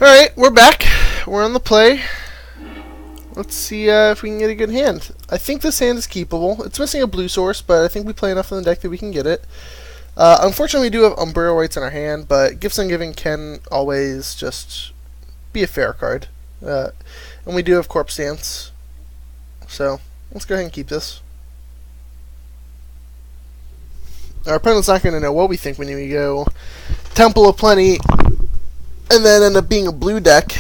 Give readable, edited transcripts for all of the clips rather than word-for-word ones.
Alright, we're back. We're on the play. Let's see if we can get a good hand. I think this hand is keepable. It's missing a blue source, but I think we play enough in the deck that we can get it. Unfortunately, we do have Umbral Rights in our hand, but Gifts Ungiving can always just be a fair card. And we do have Corpse Dance. So, let's go ahead and keep this. Our opponent's not going to know what we think when we go Temple of Plenty, and then end up being a blue deck.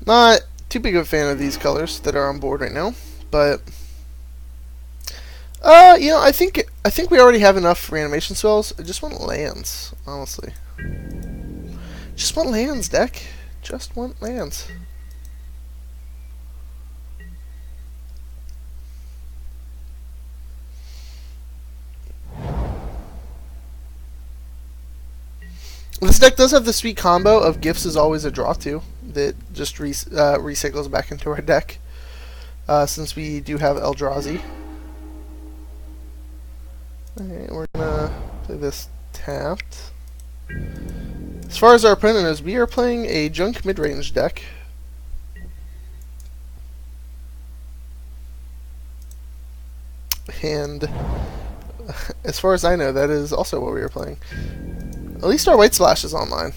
Not too big of a fan of these colors that are on board right now, but I think we already have enough reanimation spells. I just want lands, honestly. Just want lands, deck. Just want lands. This deck does have the sweet combo of Gifts is always a draw too, that just recycles back into our deck, since we do have Eldrazi. Alright, we're gonna play this tapped. As far as our opponent is, we are playing a junk mid-range deck. And as far as I know, that is also what we are playing. At least our White Splash is online.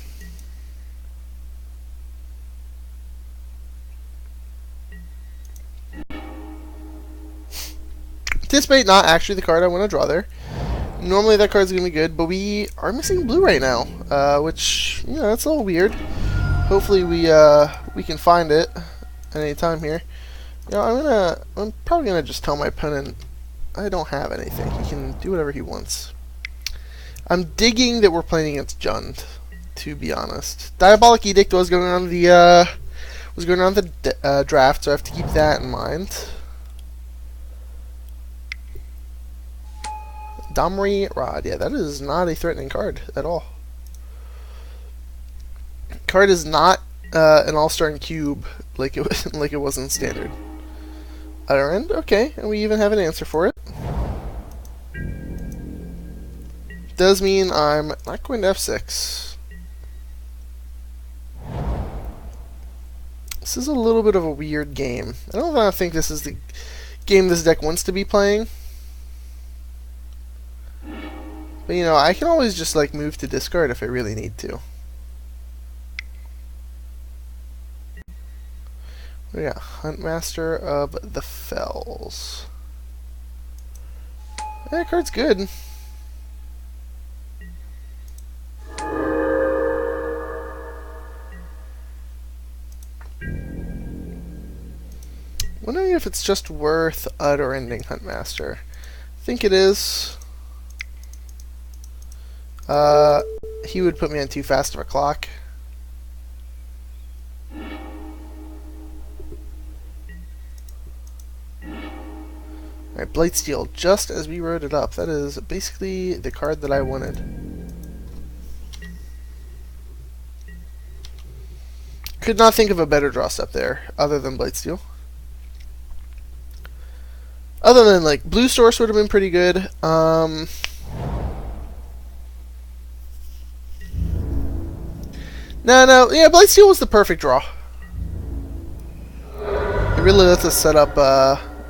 Anticipate not actually the card I want to draw there. Normally that card's going to be good, but we are missing blue right now, which, that's a little weird. Hopefully we can find it at any time here. I'm probably going to just tell my opponent I don't have anything. He can do whatever he wants. I'm digging that we're playing against Jund, to be honest. Diabolic Edict was going on the draft, so I have to keep that in mind. Domri Rod, yeah, that is not a threatening card at all. Card is not an all-star in cube like it was in standard. Other end, okay, and we even have an answer for it. Does mean I'm not going to F6. This is a little bit of a weird game. I don't think this is the game this deck wants to be playing. But I can always just move to discard if I really need to. Yeah, Huntmaster of the Fells. That card's good. Wondering if it's just worth Utter-Ending Huntmaster. I think it is. He would put me on too fast of a clock. Alright, Blightsteel, just as we wrote it up. That is basically the card that I wanted. Could not think of a better draw step there, other than Blightsteel. Other than, Blue Source would have been pretty good. No, yeah, Blightsteel was the perfect draw. It really lets us set up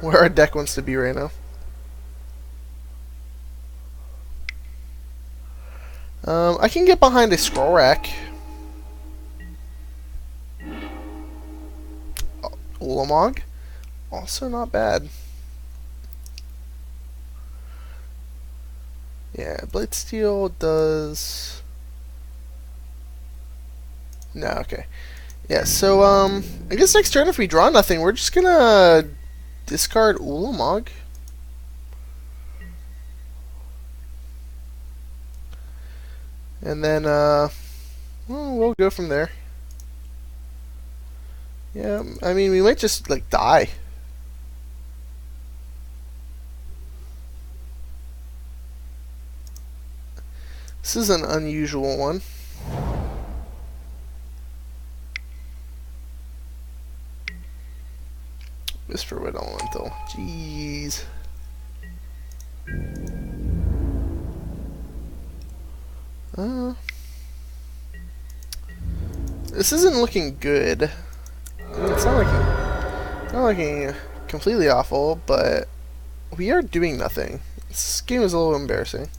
where our deck wants to be right now. I can get behind a Scroll Rack. Ulamog, also not bad. Yeah, Blightsteel does... No, okay. Yeah, so, I guess next turn if we draw nothing, we're just gonna discard Ulamog. And then, well, we'll go from there. Yeah, I mean, we might just, die. This is an unusual one. Whisperwood Elemental. Jeez. This isn't looking good. I mean, it's not looking completely awful, but we are doing nothing. This game is a little embarrassing.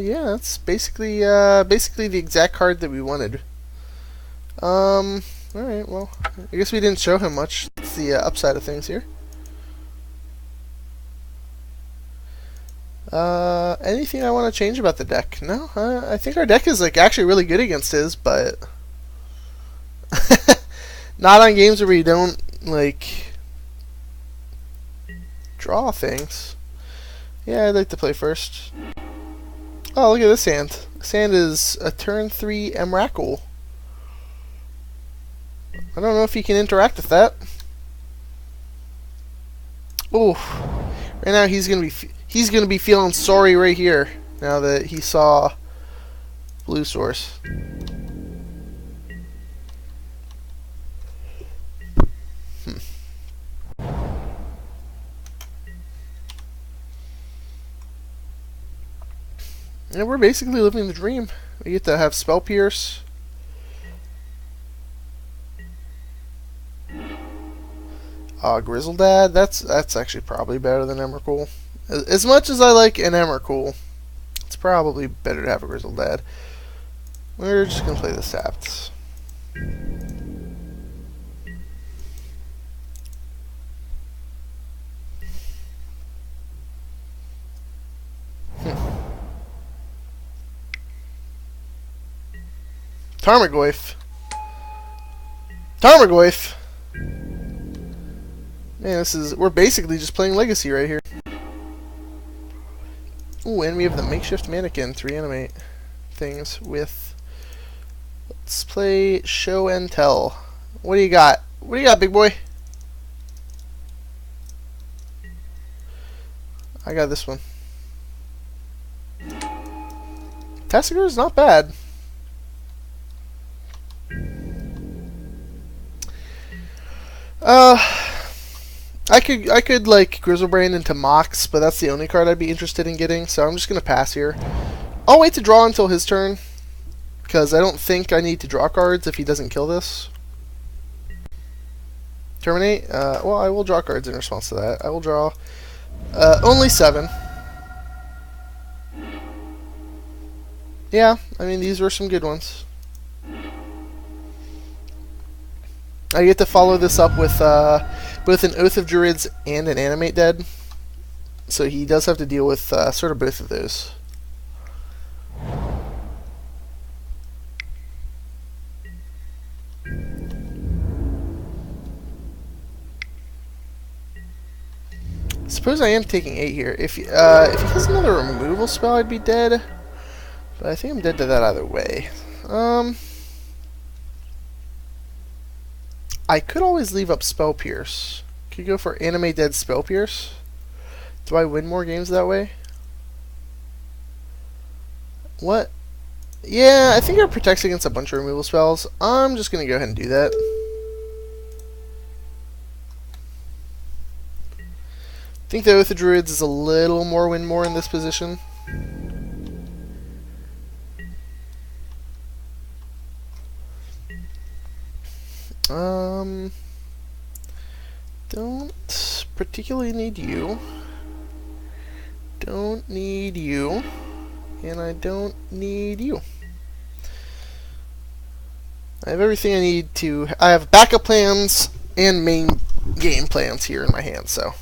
Yeah, that's basically the exact card that we wanted. Alright, well, I guess we didn't show him much. That's the upside of things here. Anything I want to change about the deck? No, I think our deck is, like, actually really good against his, but not on games where we don't, like, draw things. Yeah, I'd like to play first. Oh, look at this hand. This hand is a turn 3 Emrakul. I don't know if he can interact with that. Ooh. Right now he's gonna be feeling sorry right here now that he saw blue source. And we're basically living the dream. We get to have Spell Pierce. Grizzledad, that's actually probably better than Emrakul. As much as I like an Emrakul, it's probably better to have a Grizzledad. We're just gonna play the Saps. Tarmogoyf. Tarmogoyf! Man, we're basically just playing Legacy right here. Ooh, and we have the Makeshift Mannequin to reanimate things with. Let's play Show and Tell. What do you got? What do you got, big boy? I got this one. Tessiger is not bad. I could like Grizzlebrand into Mox, but that's the only card I'd be interested in getting, so I'm just gonna pass here. I'll wait to draw until his turn, because I don't think I need to draw cards if he doesn't kill this. Terminate? Well, I will draw cards in response to that. I will draw only 7. Yeah, I mean, these were some good ones. I get to follow this up with both an Oath of Druids and an Animate Dead. So he does have to deal with sort of both of those. Suppose I am taking 8 here. If he has another removal spell, I'd be dead. But I think I'm dead to that either way. I could always leave up Spell Pierce. Could go for Animate Dead Spell Pierce. Do I win more games that way? What? Yeah, I think it protects against a bunch of removal spells. I'm just going to go ahead and do that. I think the Oath of Druids is a little more win more in this position. Don't particularly need you. Don't need you. And I don't need you. I have everything I need to. I have backup plans and main game plans here in my hand, so.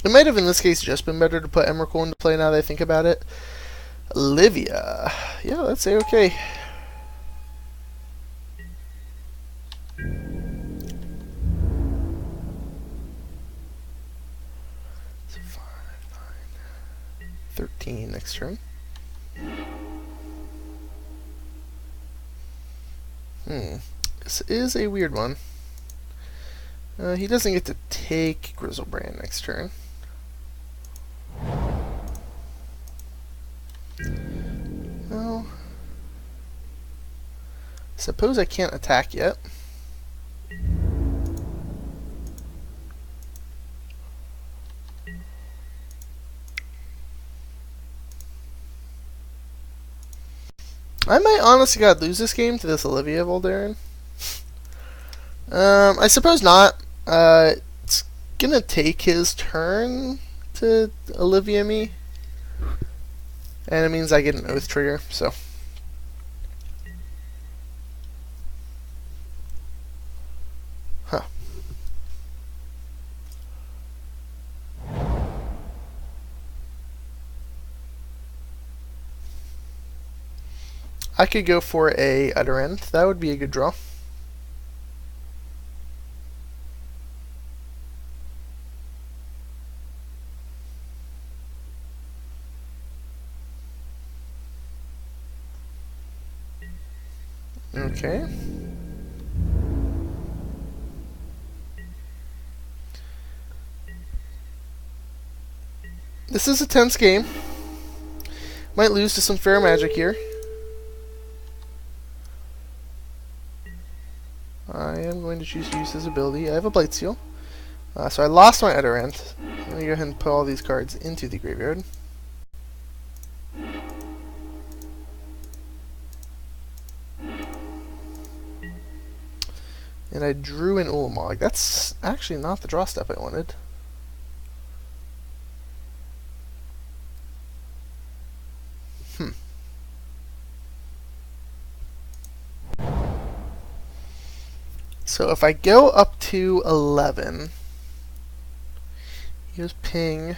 It might have, in this case, just been better to put Emrakul into play now that I think about it. Olivia. Yeah, let's say okay. So 5, 9, 13 next turn. This is a weird one. He doesn't get to take Grizzlebrand next turn. Well, suppose I can't attack yet. I might honestly God lose this game to this Olivia Voldaren. I suppose not. It's gonna take his turn to Olivia me. And it means I get an Oath trigger, so. Huh. I could go for a Utter End. That would be a good draw. Okay. This is a tense game. Might lose to some fair magic here. I am going to choose to use his ability. I have a Blightsteel. So I lost my Utter End. I'm going to go ahead and put all these cards into the graveyard. And I drew an Ulamog. That's actually not the draw step I wanted. So if I go up to 11, he goes ping.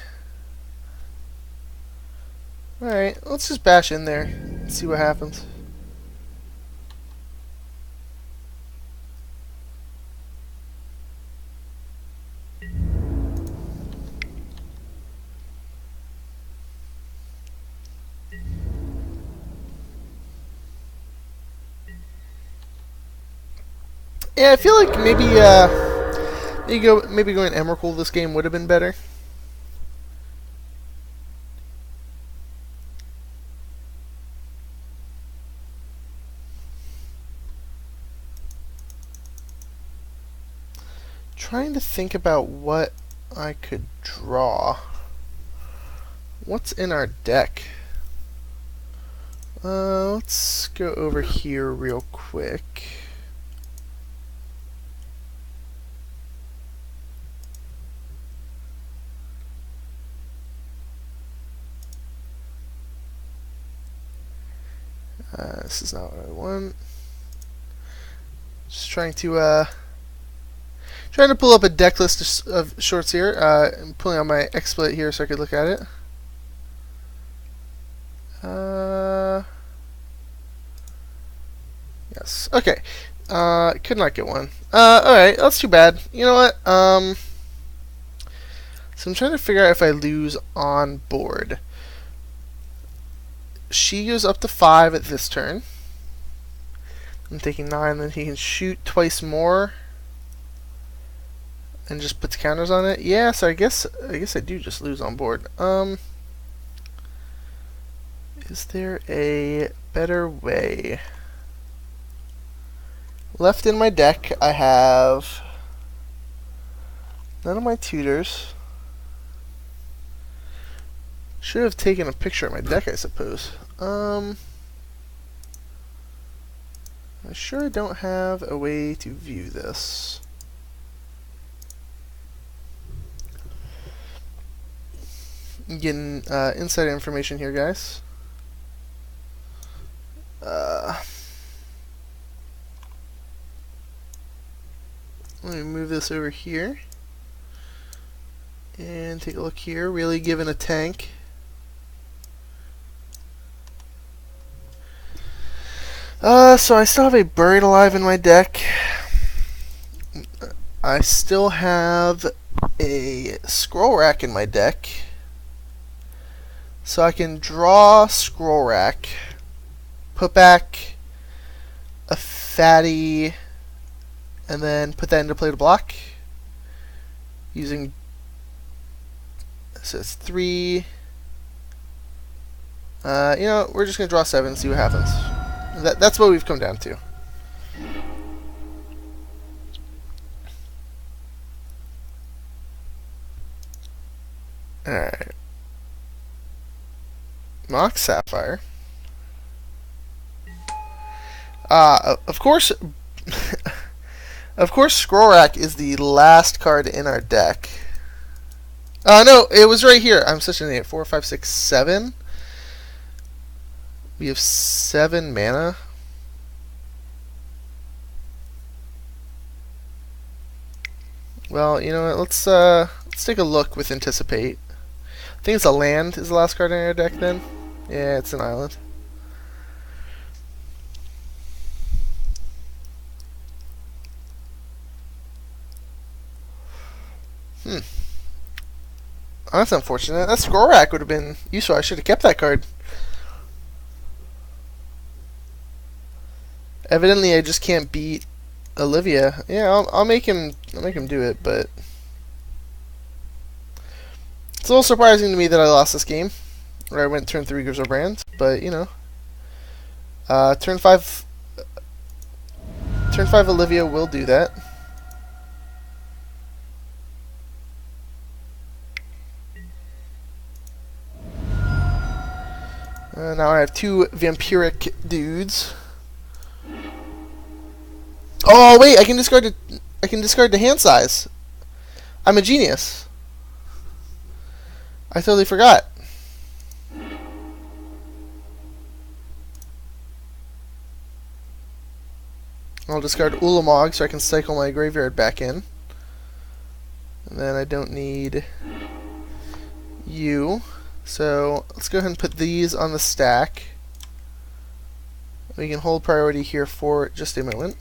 Alright, let's just bash in there and see what happens. Yeah, I feel like maybe going Emrakul this game would have been better. Trying to think about what I could draw. What's in our deck? Let's go over here real quick. This is not what I want. Just trying to pull up a deck list of shorts here. I'm pulling out my XSplit here so I could look at it. Yes. Okay. Could not get one. Alright, that's too bad. You know what? So I'm trying to figure out if I lose on board. She goes up to 5 at this turn. I'm taking 9, then he can shoot twice more. And just puts counters on it. Yeah, so I guess I do just lose on board. Is there a better way? Left in my deck, I have none of my tutors. Should have taken a picture of my deck, I suppose. I sure don't have a way to view this. I'm getting insider information here, guys. Let me move this over here and take a look here. Really giving a tank. So I still have a Buried Alive in my deck. I still have a Scroll Rack in my deck. So I can draw Scroll Rack, put back a Fatty, and then put that into play to block. Using, so it's 3. We're just going to draw 7 and see what happens. That's what we've come down to. Alright. Mox Sapphire. Of course, Scroll Rack is the last card in our deck. No, it was right here. I'm such an idiot. 4, 5, 6, 7. We have 7 mana. Well, you know what? Let's take a look with Anticipate. I think it's a land is the last card in our deck then. Yeah, it's an island. Oh, that's unfortunate. That Scroll Rack would have been useful. I should have kept that card. Evidently, I just can't beat Olivia. Yeah, I'll make him do it, but it's a little surprising to me that I lost this game. Or I went turn 3 Griselbrand, but you know, turn 5 Olivia will do that. Now I have 2 vampiric dudes. Oh wait, I can discard the hand size. I'm a genius. I totally forgot. I'll discard Ulamog so I can cycle my graveyard back in. And then I don't need you. So let's go ahead and put these on the stack. We can hold priority here for just a moment.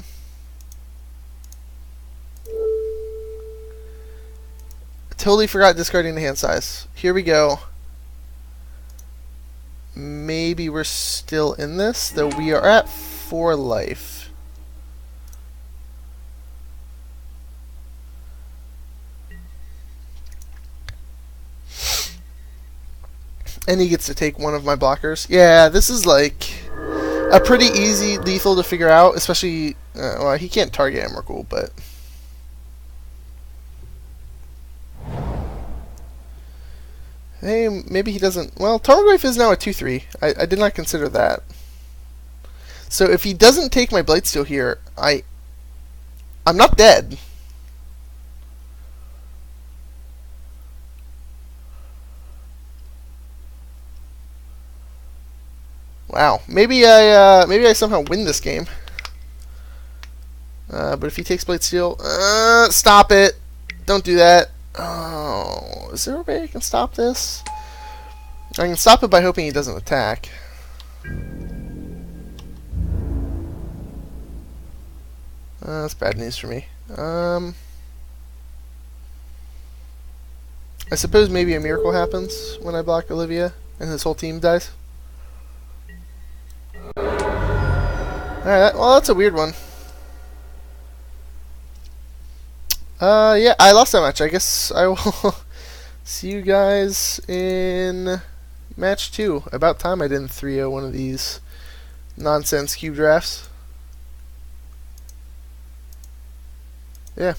Totally forgot discarding the hand size. Here we go. Maybe we're still in this, though we are at 4 life. And he gets to take one of my blockers. Yeah, this is like a pretty easy lethal to figure out, especially, well, he can't target Emrakul, but hey, maybe he doesn't. Well, Tarmogoyf is now a 2/3. I did not consider that. So if he doesn't take my Blightsteel here, I'm not dead. Wow, maybe I somehow win this game. But if he takes Blightsteel, stop it! Don't do that. Oh, is there a way I can stop this? I can stop it by hoping he doesn't attack. That's bad news for me. I suppose maybe a miracle happens when I block Olivia and his whole team dies. Alright, well, that's a weird one. Yeah, I lost that match. I guess I will see you guys in match 2. About time I didn't 3-0 one of these nonsense cube drafts. Yeah.